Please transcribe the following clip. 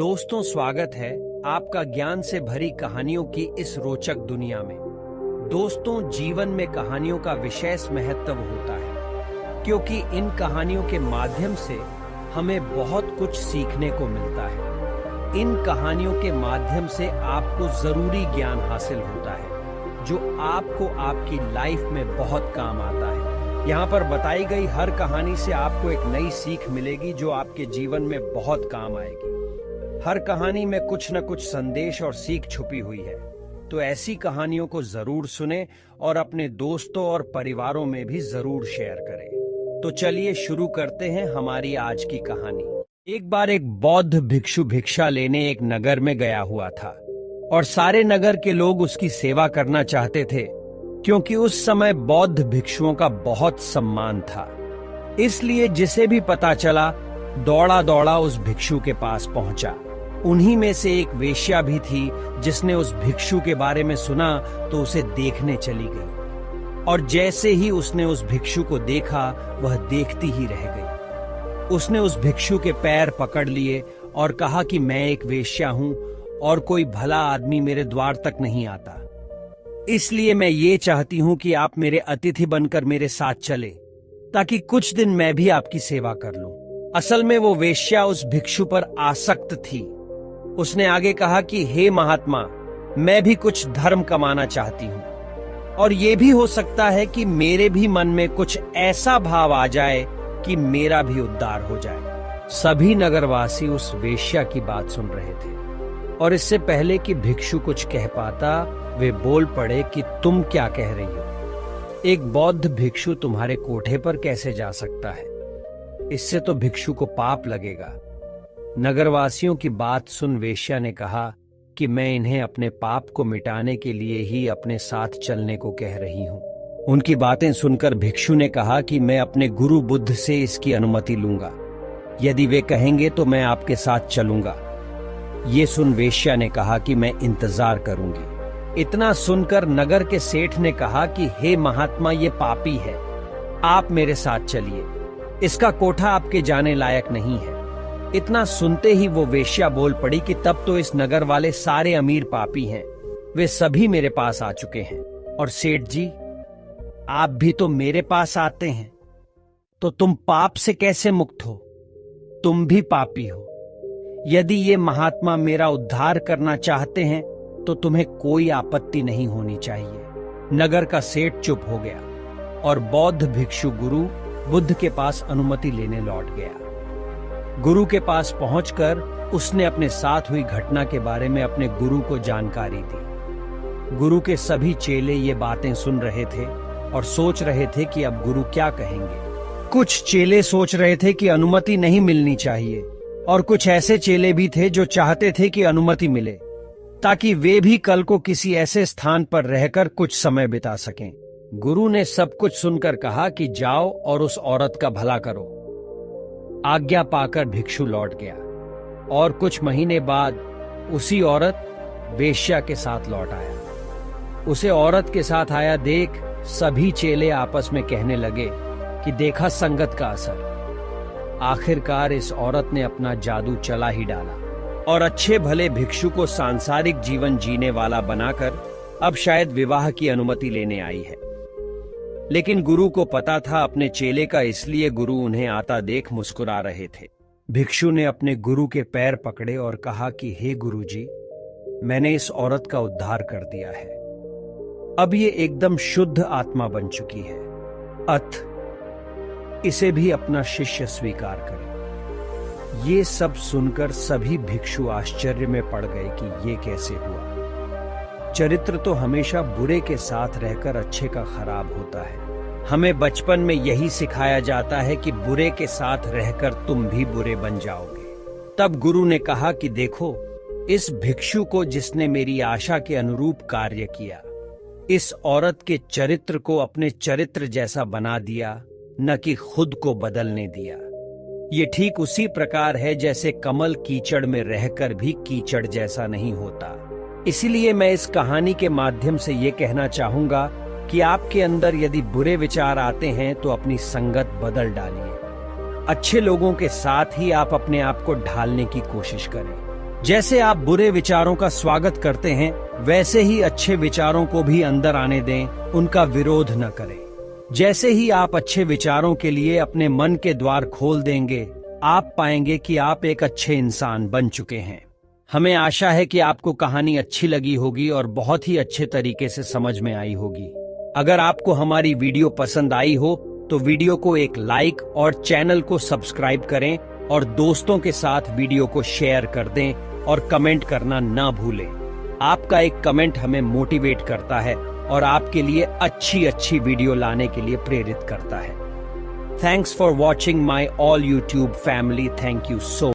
दोस्तों, स्वागत है आपका ज्ञान से भरी कहानियों की इस रोचक दुनिया में। दोस्तों, जीवन में कहानियों का विशेष महत्व होता है क्योंकि इन कहानियों के माध्यम से हमें बहुत कुछ सीखने को मिलता है। इन कहानियों के माध्यम से आपको जरूरी ज्ञान हासिल होता है जो आपको आपकी लाइफ में बहुत काम आता है। यहाँ पर बताई गई हर कहानी से आपको एक नई सीख मिलेगी जो आपके जीवन में बहुत काम आएगी। हर कहानी में कुछ न कुछ संदेश और सीख छुपी हुई है, तो ऐसी कहानियों को जरूर सुने और अपने दोस्तों और परिवारों में भी जरूर शेयर करें। तो चलिए शुरू करते हैं हमारी आज की कहानी। एक बार एक बौद्ध भिक्षु भिक्षा लेने एक नगर में गया हुआ था और सारे नगर के लोग उसकी सेवा करना चाहते थे क्योंकि उस समय बौद्ध भिक्षुओं का बहुत सम्मान था। इसलिए जिसे भी पता चला दौड़ा दौड़ा उस भिक्षु के पास पहुंचा। उन्हीं में से एक वेश्या भी थी जिसने उस भिक्षु के बारे में सुना तो उसे देखने चली गई और जैसे ही उसने उस भिक्षु को देखा वह देखती ही रह गई। उसने उस भिक्षु के पैर पकड़ लिए और कहा कि मैं एक वेश्या हूं और कोई भला आदमी मेरे द्वार तक नहीं आता, इसलिए मैं ये चाहती हूं कि आप मेरे अतिथि बनकर मेरे साथ चले ताकि कुछ दिन मैं भी आपकी सेवा कर लूं। असल में वो वेश्या उस भिक्षु पर आसक्त थी। उसने आगे कहा कि हे महात्मा, मैं भी कुछ धर्म कमाना चाहती हूं और ये भी हो सकता है कि मेरे भी मन में कुछ ऐसा भाव आ जाए कि मेरा भी उद्धार हो जाए। सभी नगरवासी उस वेश्या की बात सुन रहे थे और इससे पहले कि भिक्षु कुछ कह पाता वे बोल पड़े कि तुम क्या कह रही हो? एक बौद्ध भिक्षु तुम्हारे कोठे पर कैसे जा सकता है? इससे तो भिक्षु को पाप लगेगा। नगरवासियों की बात सुन वेश्या ने कहा कि मैं इन्हें अपने पाप को मिटाने के लिए ही अपने साथ चलने को कह रही हूं। उनकी बातें सुनकर भिक्षु ने कहा कि मैं अपने गुरु बुद्ध से इसकी अनुमति लूंगा। यदि वे कहेंगे तो मैं आपके साथ चलूंगा। ये सुन वेश्या ने कहा कि मैं इंतजार करूंगी। इतना सुनकर नगर के सेठ ने कहा कि हे महात्मा, ये पापी है, आप मेरे साथ चलिए, इसका कोठा आपके जाने लायक नहीं है। इतना सुनते ही वो वेश्या बोल पड़ी कि तब तो इस नगर वाले सारे अमीर पापी हैं, वे सभी मेरे पास आ चुके हैं और सेठ जी आप भी तो मेरे पास आते हैं, तो तुम पाप से कैसे मुक्त हो? तुम भी पापी हो। यदि ये महात्मा मेरा उद्धार करना चाहते हैं तो तुम्हें कोई आपत्ति नहीं होनी चाहिए। नगर का सेठ चुप हो गया और बौद्ध भिक्षु गुरु बुद्ध के पास अनुमति लेने लौट गया। गुरु के पास पहुंचकर उसने अपने साथ हुई घटना के बारे में अपने गुरु को जानकारी दी। गुरु के सभी चेले ये बातें सुन रहे थे और सोच रहे थे कि अब गुरु क्या कहेंगे। कुछ चेले सोच रहे थे कि अनुमति नहीं मिलनी चाहिए और कुछ ऐसे चेले भी थे जो चाहते थे कि अनुमति मिले ताकि वे भी कल को किसी ऐसे स्थान पर रहकर कुछ समय बिता सकें। गुरु ने सब कुछ सुनकर कहा कि जाओ और उस औरत का भला करो। आज्ञा पाकर भिक्षु लौट गया और कुछ महीने बाद उसी औरत वेश्या के साथ लौट आया। उसे औरत के साथ आया देख सभी चेले आपस में कहने लगे कि देखा संगत का असर। आखिरकार इस औरत ने अपना जादू चला ही डाला और अच्छे भले भिक्षु को सांसारिक जीवन जीने वाला बनाकर अब शायद विवाह की अनुमति लेने आई है। लेकिन गुरु को पता था अपने चेले का, इसलिए गुरु उन्हें आता देख मुस्कुरा रहे थे। भिक्षु ने अपने गुरु के पैर पकड़े और कहा कि हे गुरुजी, मैंने इस औरत का उद्धार कर दिया है। अब ये एकदम शुद्ध आत्मा बन चुकी है, अतः इसे भी अपना शिष्य स्वीकार करें। ये सब सुनकर सभी भिक्षु आश्चर्य में पड़ गए कि ये कैसे हुआ। चरित्र तो हमेशा बुरे के साथ रहकर अच्छे का खराब होता है। हमें बचपन में यही सिखाया जाता है कि बुरे के साथ रहकर तुम भी बुरे बन जाओगे। तब गुरु ने कहा कि देखो, इस भिक्षु को जिसने मेरी आशा के अनुरूप कार्य किया, इस औरत के चरित्र को अपने चरित्र जैसा बना दिया, न कि खुद को बदलने दिया। ये ठीक उसी प्रकार है जैसे कमल कीचड़ में रहकर भी कीचड़ जैसा नहीं होता। इसीलिए मैं इस कहानी के माध्यम से ये कहना चाहूंगा कि आपके अंदर यदि बुरे विचार आते हैं तो अपनी संगत बदल डालिए। अच्छे लोगों के साथ ही आप अपने आप को ढालने की कोशिश करें। जैसे आप बुरे विचारों का स्वागत करते हैं, वैसे ही अच्छे विचारों को भी अंदर आने दें, उनका विरोध न करें। जैसे ही आप अच्छे विचारों के लिए अपने मन के द्वार खोल देंगे, आप पाएंगे कि आप एक अच्छे इंसान बन चुके हैं। हमें आशा है कि आपको कहानी अच्छी लगी होगी और बहुत ही अच्छे तरीके से समझ में आई होगी। अगर आपको हमारी वीडियो पसंद आई हो तो वीडियो को एक लाइक और चैनल को सब्सक्राइब करें और दोस्तों के साथ वीडियो को शेयर कर दें और कमेंट करना ना भूलें। आपका एक कमेंट हमें मोटिवेट करता है और आपके लिए अच्छी वीडियो लाने के लिए प्रेरित करता है। Thanks for watching my all YouTube family. Thank you so